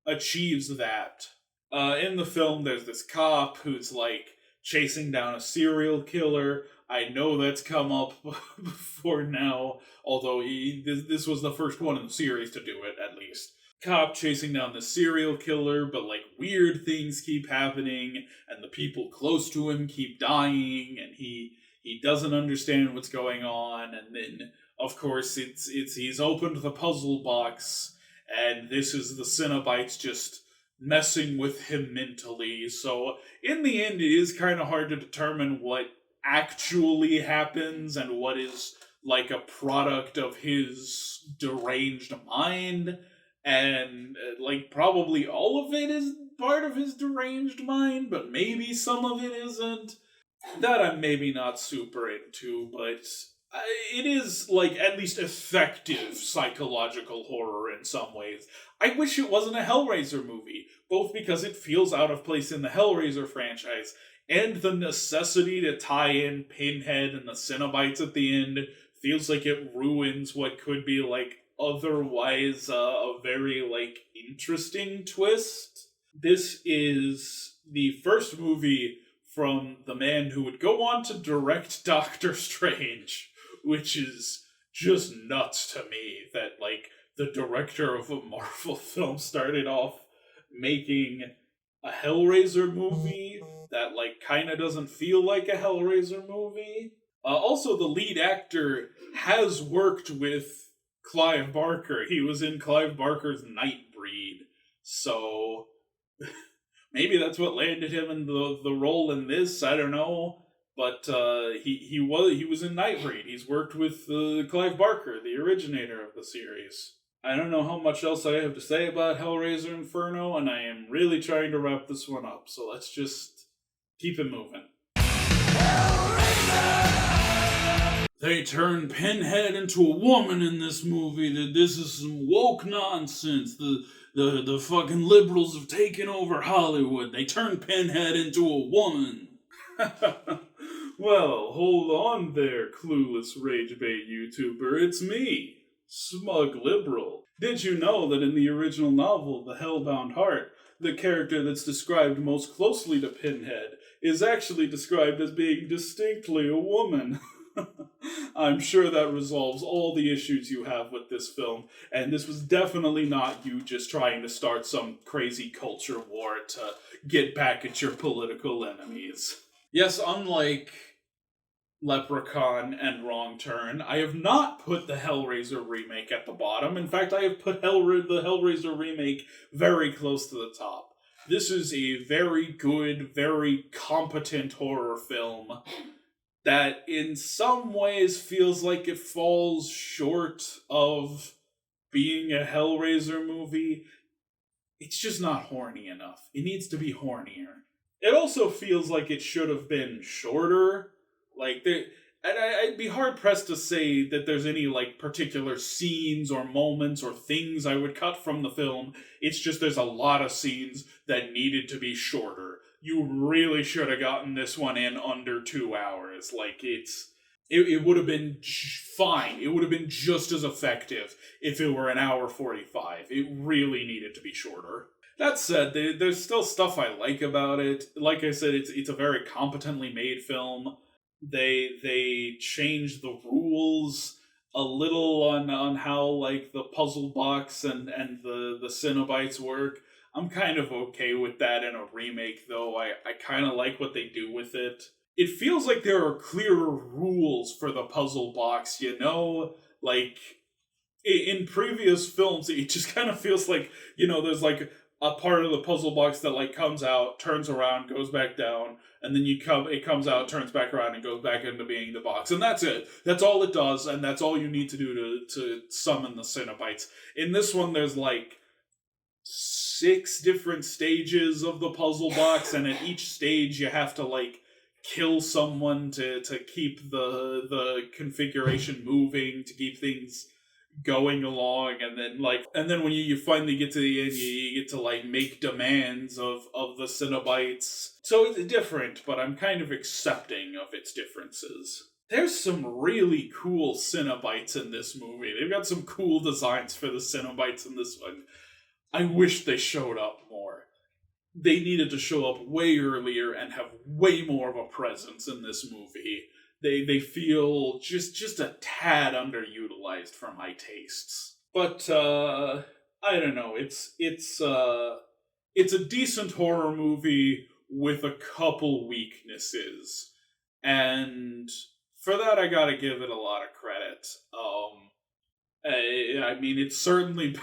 achieves that. In the film, there's this cop who's like chasing down a serial killer. I know that's come up before now, although this was the first one in the series to do it, at least. Cop chasing down the serial killer, but like weird things keep happening, and the people close to him keep dying, and he doesn't understand what's going on, and then of course it's he's opened the puzzle box, and this is the Cenobites just messing with him mentally. So in the end, it is kind of hard to determine what actually happens and what is like a product of his deranged mind, and like probably all of it is part of his deranged mind, but maybe some of it isn't. That I'm maybe not super into, but it is like at least effective psychological horror in some ways. I wish it wasn't a Hellraiser movie, both because it feels out of place in the Hellraiser franchise, and the necessity to tie in Pinhead and the Cenobites at the end feels like it ruins what could be like otherwise a very like interesting twist. This is the first movie from the man who would go on to direct Doctor Strange, which is just nuts to me that, like, the director of a Marvel film started off making a Hellraiser movie that, like, kind of doesn't feel like a Hellraiser movie. Also, the lead actor has worked with Clive Barker. He was in Clive Barker's Nightbreed, so maybe that's what landed him in the role in this. I don't know, but he was in Nightbreed. He's worked with Clive Barker, the originator of the series. I don't know how much else I have to say about Hellraiser Inferno, and I am really trying to wrap this one up. So let's just keep it moving. They turn Pinhead into a woman in this movie. That this is some woke nonsense. The fucking liberals have taken over Hollywood. They turn Pinhead into a woman. Well, hold on there, clueless rage bait YouTuber. It's me, Smug Liberal. Did you know that in the original novel, The Hellbound Heart, the character that's described most closely to Pinhead is actually described as being distinctly a woman? I'm sure that resolves all the issues you have with this film, and this was definitely not you just trying to start some crazy culture war to get back at your political enemies. Yes, unlike Leprechaun and Wrong Turn, I have not put the Hellraiser remake at the bottom. In fact, I have put the Hellraiser remake very close to the top. This is a very good, very competent horror film that in some ways feels like it falls short of being a Hellraiser movie. It's just not horny enough. It needs to be hornier. It also feels like it should have been shorter. Like, and I'd be hard pressed to say that there's any like particular scenes or moments or things I would cut from the film. It's just there's a lot of scenes that needed to be shorter. You really should have gotten this one in under 2 hours. Like, it would have been fine. It would have been just as effective if it were an hour 45. It really needed to be shorter. That said, there's still stuff I like about it. Like I said, it's a very competently made film. They changed the rules a little on how like the puzzle box and the Cenobites work. I'm kind of okay with that in a remake, though. I kind of like what they do with it. It feels like there are clearer rules for the puzzle box, you know? Like, in previous films, it just kind of feels like, you know, there's like a part of the puzzle box that like comes out, turns around, goes back down, and then it comes out, turns back around, and goes back into being the box. And that's it. That's all it does, and that's all you need to do to summon the Cenobites. In this one, there's like 6 different stages of the puzzle box, and at each stage you have to like kill someone to keep the configuration moving, to keep things going along, and then when you finally get to the end, you get to like make demands of the Cenobites. So it's different, but I'm kind of accepting of its differences. There's some really cool Cenobites in this movie. They've got some cool designs for the Cenobites in this one. I wish they showed up more. They needed to show up way earlier and have way more of a presence in this movie. They feel just a tad underutilized for my tastes. But I don't know. It's a decent horror movie with a couple weaknesses, and for that I gotta give it a lot of credit. I mean, it's certainly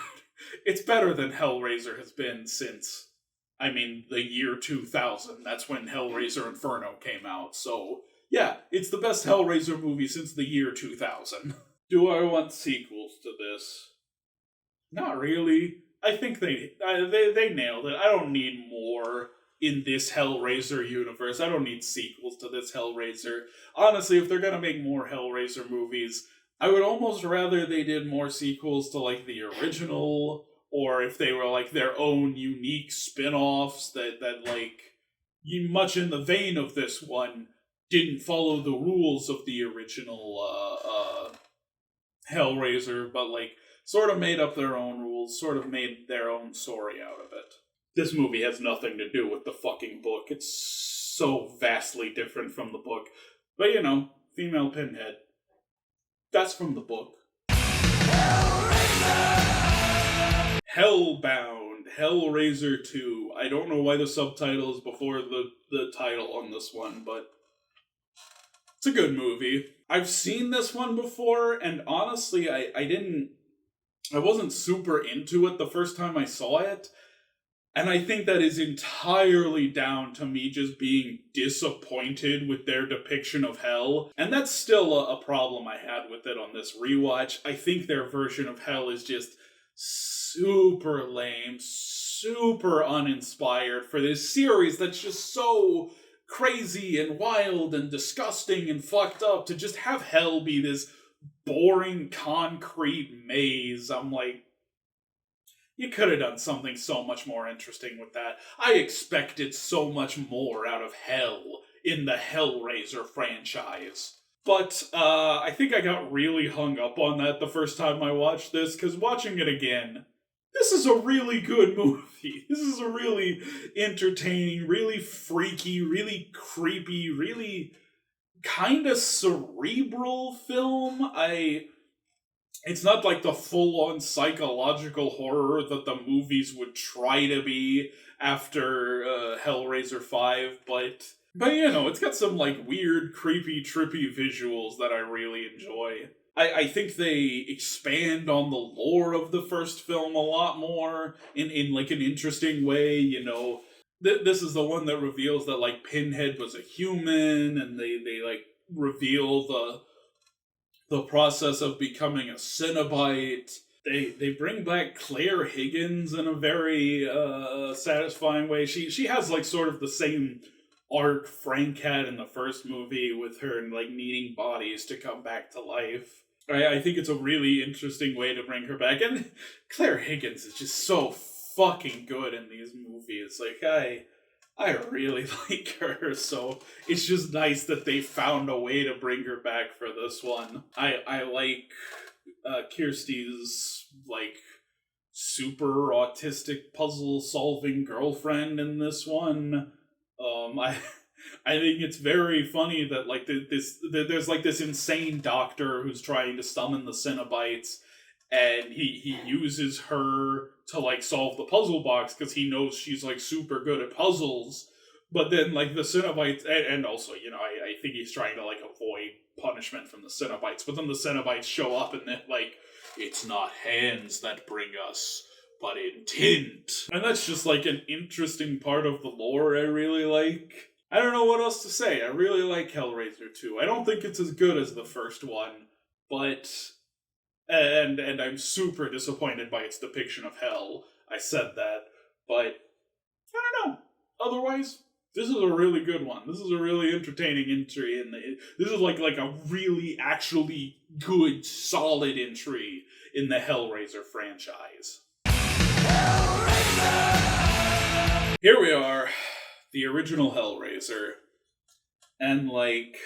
it's better than Hellraiser has been since, I mean, the year 2000. That's when Hellraiser Inferno came out. So, yeah, it's the best Hellraiser movie since the year 2000. Do I want sequels to this? Not really. I think they nailed it. I don't need more in this Hellraiser universe. I don't need sequels to this Hellraiser. Honestly, if they're gonna make more Hellraiser movies, I would almost rather they did more sequels to like the original, or if they were like their own unique spin-offs that like much in the vein of this one didn't follow the rules of the original Hellraiser, but like sort of made up their own rules, sort of made their own story out of it. This movie has nothing to do with the fucking book. It's so vastly different from the book. But you know, female Pinhead. That's from the book. Hellbound, Hellraiser 2. I don't know why the subtitle is before the title on this one, but it's a good movie. I've seen this one before, and honestly, I wasn't super into it the first time I saw it. And I think that is entirely down to me just being disappointed with their depiction of hell. And that's still a problem I had with it on this rewatch. I think their version of hell is just super lame, super uninspired for this series that's just so crazy and wild and disgusting and fucked up. To just have hell be this boring concrete maze, I'm like, you could have done something so much more interesting with that. I expected so much more out of hell in the Hellraiser franchise. But I think I got really hung up on that the first time I watched this, because watching it again, this is a really good movie. This is a really entertaining, really freaky, really creepy, really kind of cerebral film. It's not like the full-on psychological horror that the movies would try to be after Hellraiser 5, but you know, it's got some like weird, creepy, trippy visuals that I really enjoy. I think they expand on the lore of the first film a lot more in like an interesting way, you know. This is the one that reveals that like Pinhead was a human, and they like reveal the process of becoming a Cenobite. They bring back Claire Higgins in a very satisfying way. She has like sort of the same arc Frank had in the first movie, with her like needing bodies to come back to life. I think it's a really interesting way to bring her back, and Claire Higgins is just so fucking good in these movies. Like I really like her, so it's just nice that they found a way to bring her back for this one. I like Kirsty's like super autistic puzzle solving girlfriend in this one. I think it's very funny that like there's like this insane doctor who's trying to summon the Cenobites, and he uses her to like solve the puzzle box because he knows she's like super good at puzzles. But then like the Cenobites, and also, you know, I think he's trying to like avoid punishment from the Cenobites, but then the Cenobites show up and they're like, it's not hands that bring us, but intent. And that's just like an interesting part of the lore I really like. I don't know what else to say. I really like Hellraiser 2. I don't think it's as good as the first one, but and I'm super disappointed by its depiction of hell. I said that, but I don't know. Otherwise, this is a really good one. This is a really entertaining entry, and this is like a really actually good, solid entry in the Hellraiser franchise. Hellraiser! Here we are, the original Hellraiser, and like,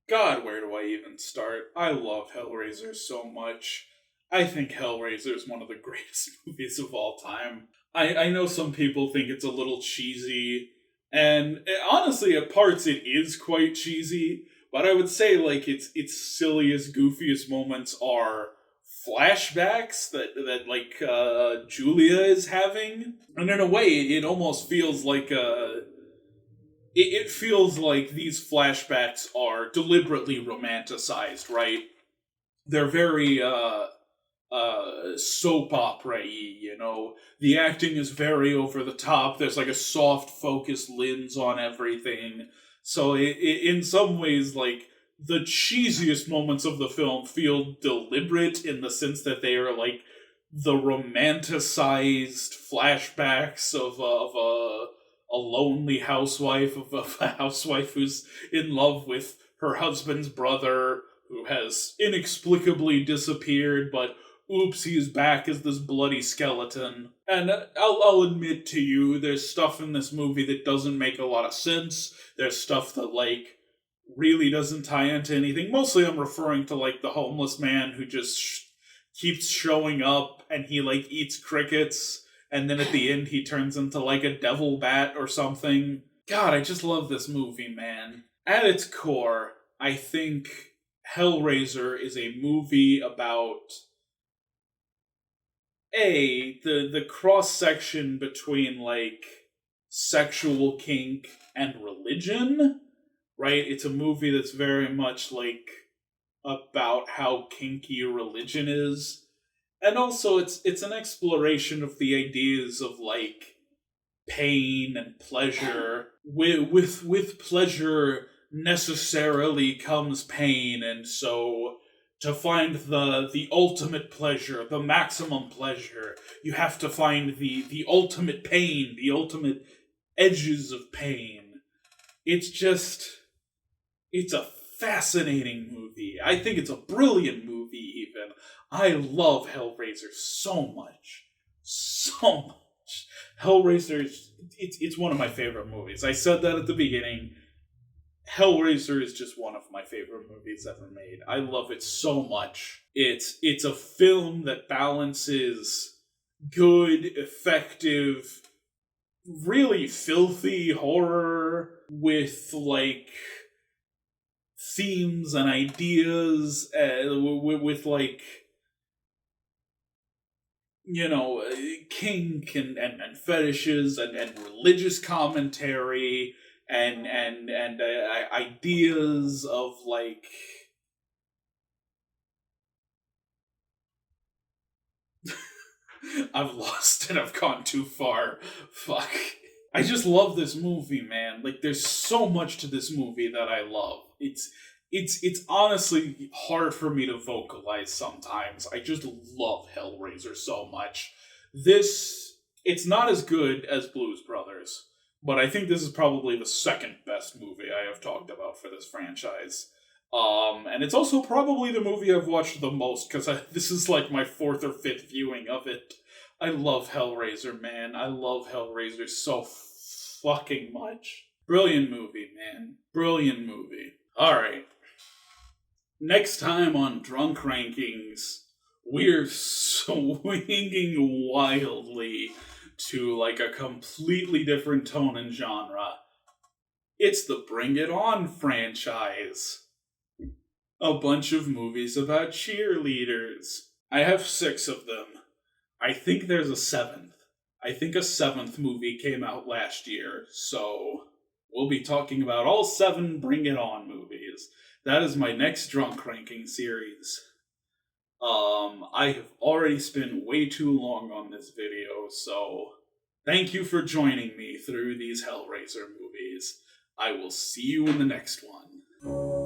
God, where do I even start? I love Hellraiser so much. I think Hellraiser is one of the greatest movies of all time. I know some people think it's a little cheesy, and honestly, at parts it is quite cheesy, but I would say like its silliest, goofiest moments are flashbacks that like Julia is having, and in a way, it almost feels like it feels like these flashbacks are deliberately romanticized, right? They're very soap opera-y, you know. The acting is very over the top. There's like a soft focused lens on everything. So in some ways, like, the cheesiest moments of the film feel deliberate in the sense that they are like the romanticized flashbacks of a lonely housewife, of a housewife who's in love with her husband's brother, who has inexplicably disappeared, but oops, he is back as this bloody skeleton. And I'll admit to you, there's stuff in this movie that doesn't make a lot of sense. There's stuff that, like, really doesn't tie into anything. Mostly I'm referring to, like, the homeless man who just keeps showing up and he, like, eats crickets, and then at the end he turns into, like, a devil bat or something. God, I just love this movie, man. At its core, I think Hellraiser is a movie about the cross section between, like, sexual kink and religion, right? It's a movie that's very much like about how kinky religion is, and also it's an exploration of the ideas of, like, pain and pleasure. With pleasure necessarily comes pain, and so to find the ultimate pleasure, the maximum pleasure, you have to find the ultimate pain, the ultimate edges of pain. It's a fascinating movie. I think it's a brilliant movie, even. I love Hellraiser so much. So much. Hellraiser, it's one of my favorite movies. I said that at the beginning. Hellraiser is just one of my favorite movies ever made. I love it so much. It's a film that balances good, effective, really filthy horror with, like, themes and ideas, with like, you know, kink and fetishes and religious commentary and ideas of, like, I've lost it. I've gone too far. Fuck. I just love this movie, man. Like, there's so much to this movie that I love. It's honestly hard for me to vocalize sometimes. I just love Hellraiser so much. It's not as good as Blues Brothers, but I think this is probably the second best movie I have talked about for this franchise. And it's also probably the movie I've watched the most, because this is like my fourth or fifth viewing of it. I love Hellraiser, man. I love Hellraiser so fucking much. Brilliant movie, man. Brilliant movie. Alright. Next time on Drunk Rankings, we're swinging wildly to, like, a completely different tone and genre. It's the Bring It On franchise. A bunch of movies about cheerleaders. I have 6 of them. I think there's a 7th. I think a 7th movie came out last year, so we'll be talking about all 7 Bring It On movies. That is my next Drunk Ranking series. I have already spent way too long on this video, so thank you for joining me through these Hellraiser movies. I will see you in the next one.